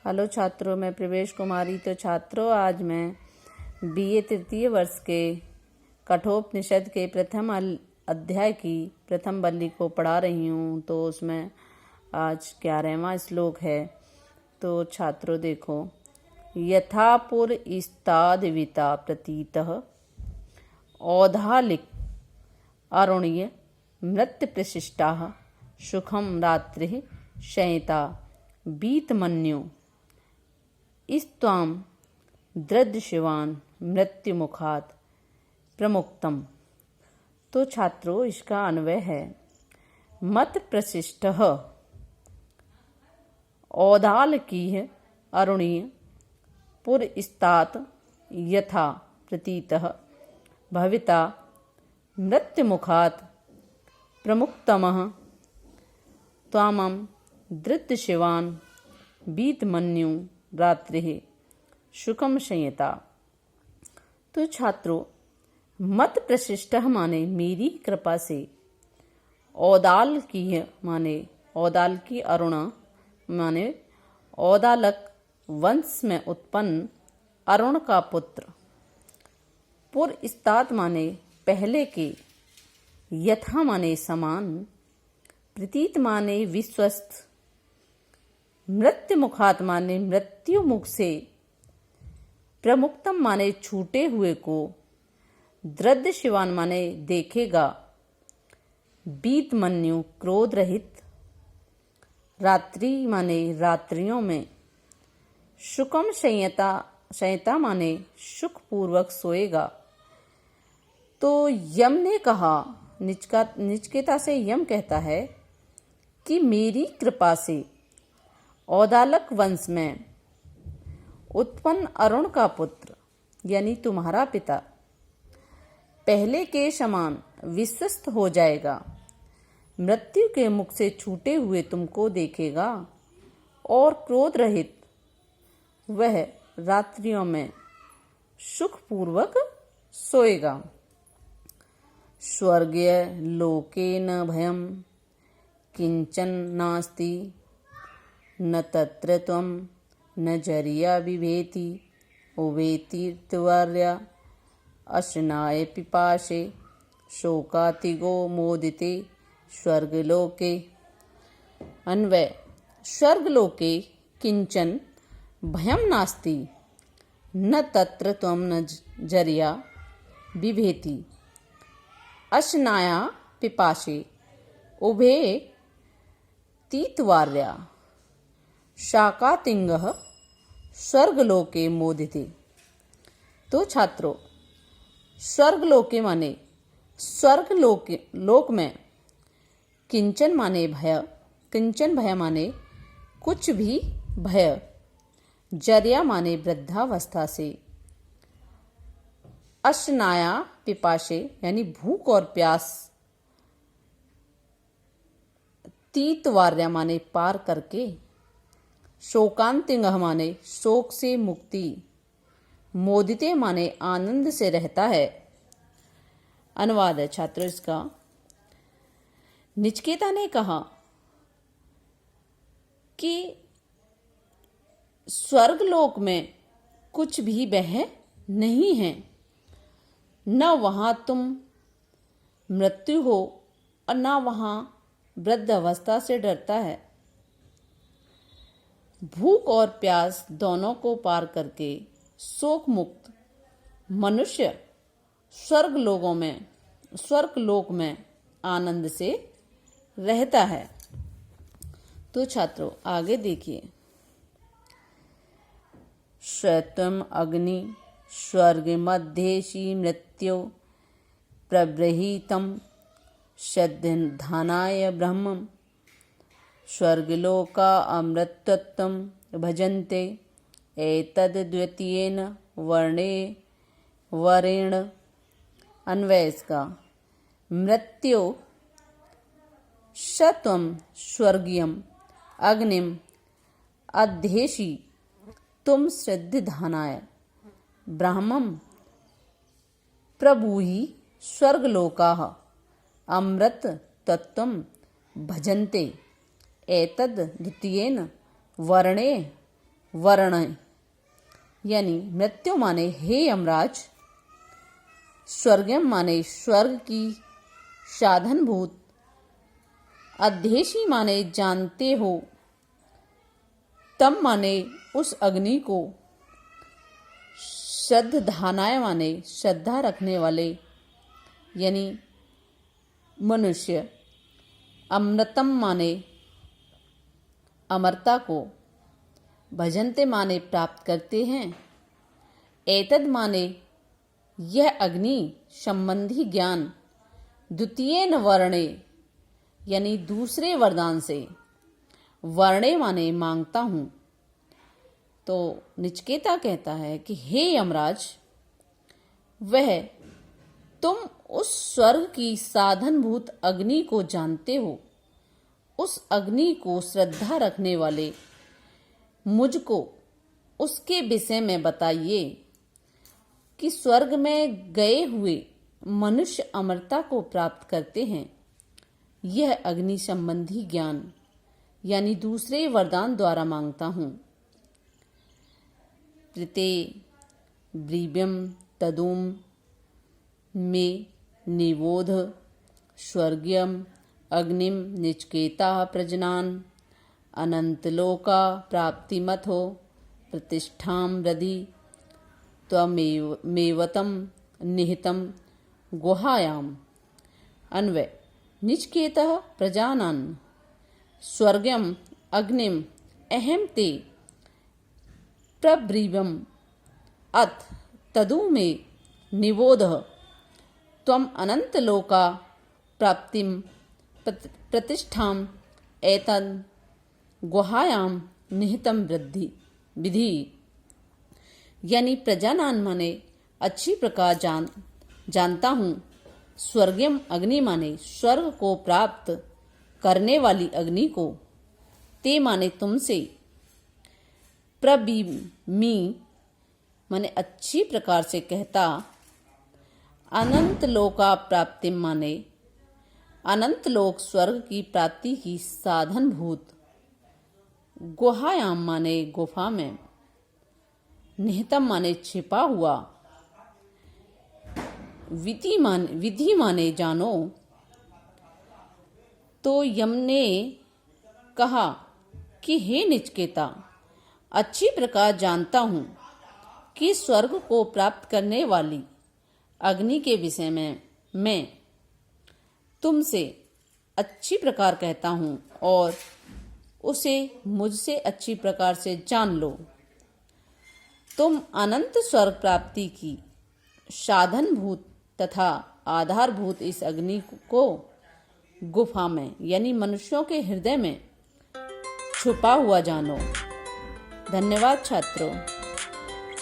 Hello छात्रों, मैं प्रवेश कुमारी। तो छात्रों, आज मैं बीए तृतीय वर्ष के कठोपनिषद के प्रथम अध्याय की प्रथम बल्ली को पढ़ा रही हूँ। तो उसमें आज 11वां श्लोक है। तो छात्रों देखो, यथा पुर इस्तादविता प्रतीतः औधालिक अरुणीय मृत्य प्रशिष्टाः सुखम रात्रिः शयिता बीतमन्यो इस्त्वाम दृढ़शिवान मृत्युमुखात् प्रमुक्तम। तो छात्रों, इसका अन्वय है मत प्रशिष्टः औदालकीय अरुणीय पुरस्तात् यथा प्रतीतः भविता मृत्युमुखात् प्रमुक्तमः त्वामं दृढ़शिवान बीतमन्यु रात्रिः सुखम शयिता। तो छात्रों, मत प्रशिष्ट माने मेरी कृपा से, औदालकीय माने औदाल की अरुणा माने औदालक वंश में उत्पन्न अरुण का पुत्र, पुरस्तात् माने पहले के, यथा माने समान, प्रतीत माने विश्वस्त, मृत्यु मुखात माने मृत्यु मुख से, प्रमुक्तम माने छूटे हुए को, दृढ़ शिवान माने देखेगा, बीतमन्यु क्रोध रहित, रात्रि माने रात्रियों में, सुखम शयिता शयिता माने सुखपूर्वक सोएगा। तो यम ने कहा, निचकेता से यम कहता है कि मेरी कृपा से औदालक वंश में उत्पन्न अरुण का पुत्र यानी तुम्हारा पिता पहले के समान विश्वस्त हो जाएगा, मृत्यु के मुख से छूटे हुए तुमको देखेगा और क्रोध रहित वह रात्रियों में सुखपूर्वक सोएगा। स्वर्गीय लोके न भयम किंचन नास्ति न तत्र त्वं न जर्या बिभेति उभेति त्वर्या अश्नाय पिपाशे शोकातिगो मोदिते स्वर्गलोके। अन्वय, स्वर्गलोके किंचन भयम नास्ति न तत्र त्वं न जर्या बिभेति अश्नाया पिपाशे उभे तीत्वार्या शाकातिंगः स्वर्गलोके मोदिते। तो छात्रों, स्वर्गलोके माने लोक में, किंचन माने भय, किंचन भय माने कुछ भी भय, जर्या माने वृद्धावस्था से, अश्नाया पिपाशे यानी भूख और प्यास, तीतवार्या माने पार करके, शोकांतिंग माने शोक से मुक्ति, मोदिते माने आनंद से रहता है। अनुवाद है छात्रों इसका। निचकेता ने कहा कि स्वर्गलोक में कुछ भी भय नहीं है, न वहां तुम मृत्यु हो और न वहां वृद्ध अवस्था से डरता है। भूख और प्यास दोनों को पार करके शोक मुक्त मनुष्य स्वर्गलोक में आनंद से रहता है। तो छात्रों आगे देखिए, श्वेतम अग्नि स्वर्ग मध्येशी मृत्यो प्रबृहीतम श्रद्धानाय ब्रह्मम् स्वर्गलोका अमृतत्वं भजन्ते एतद्द्वितीयेन वरेण। अन्वय इसका, मृत्यो शत्वं स्वर्गीयम अग्निम अध्येषि तुम श्रद्धानाय ब्रह्मम् प्रभुहि स्वर्गलोकाः अमृत तत्वं भजन्ते एतद् द्वितीयेन वर्णे वर्ण, यानी मृत्यु माने हे यमराज, स्वर्गम माने स्वर्ग की साधनभूत, अध्येशी माने जानते हो, तम माने उस अग्नि को, श्रद्धानाय माने श्रद्धा रखने वाले यानी मनुष्य, अमृतम माने अमरता को, भजनते माने प्राप्त करते हैं, एतद माने यह अग्नि संबंधी ज्ञान, द्वितीयेन वर्णे यानी दूसरे वरदान से, वर्णे माने मांगता हूं। तो नचिकेता कहता है कि हे यमराज, वह तुम उस स्वर्ग की साधनभूत अग्नि को जानते हो, उस अग्नि को श्रद्धा रखने वाले मुझको उसके विषय में बताइए कि स्वर्ग में गए हुए मनुष्य अमरता को प्राप्त करते हैं। यह अग्नि संबंधी ज्ञान यानी दूसरे वरदान द्वारा मांगता हूं। प्रते ब्रीव्यम तदुम में निबोध स्वर्गीयम अग्निम नचिकेता प्रजनान अनंतलोका प्राप्तिमथो प्रतिष्ठाम रधि त्वमेवतम निहितम गुहायाम। अन्वय, नचिकेतः प्रजानान स्वर्गम अग्निम अहम ते प्रब्रीवम अथ तदु में निबोध त्वम अनंतलोका प्राप्तिम प्रतिष्ठाम एतन् गुहायाम निहितम विधि, यानी प्रजानान माने अच्छी प्रकार जानता हूँ, स्वर्गम अग्नि माने स्वर्ग को प्राप्त करने वाली अग्नि को, ते माने तुमसे, प्रबीमी माने अच्छी प्रकार से कहता, अनंत लोका प्राप्ति माने अनंत लोक स्वर्ग की प्राप्ति की साधनभूत, गुहायाम माने गुफा में, निहितम माने छिपा हुआ, विधि माने जानो। तो यम ने कहा कि हे नचिकेता, अच्छी प्रकार जानता हूँ कि स्वर्ग को प्राप्त करने वाली अग्नि के विषय में मैं तुमसे अच्छी प्रकार कहता हूँ और उसे मुझसे अच्छी प्रकार से जान लो। तुम अनंत स्वर्ग प्राप्ति की साधनभूत तथा आधारभूत इस अग्नि को गुफा में यानी मनुष्यों के हृदय में छुपा हुआ जानो। धन्यवाद छात्रों।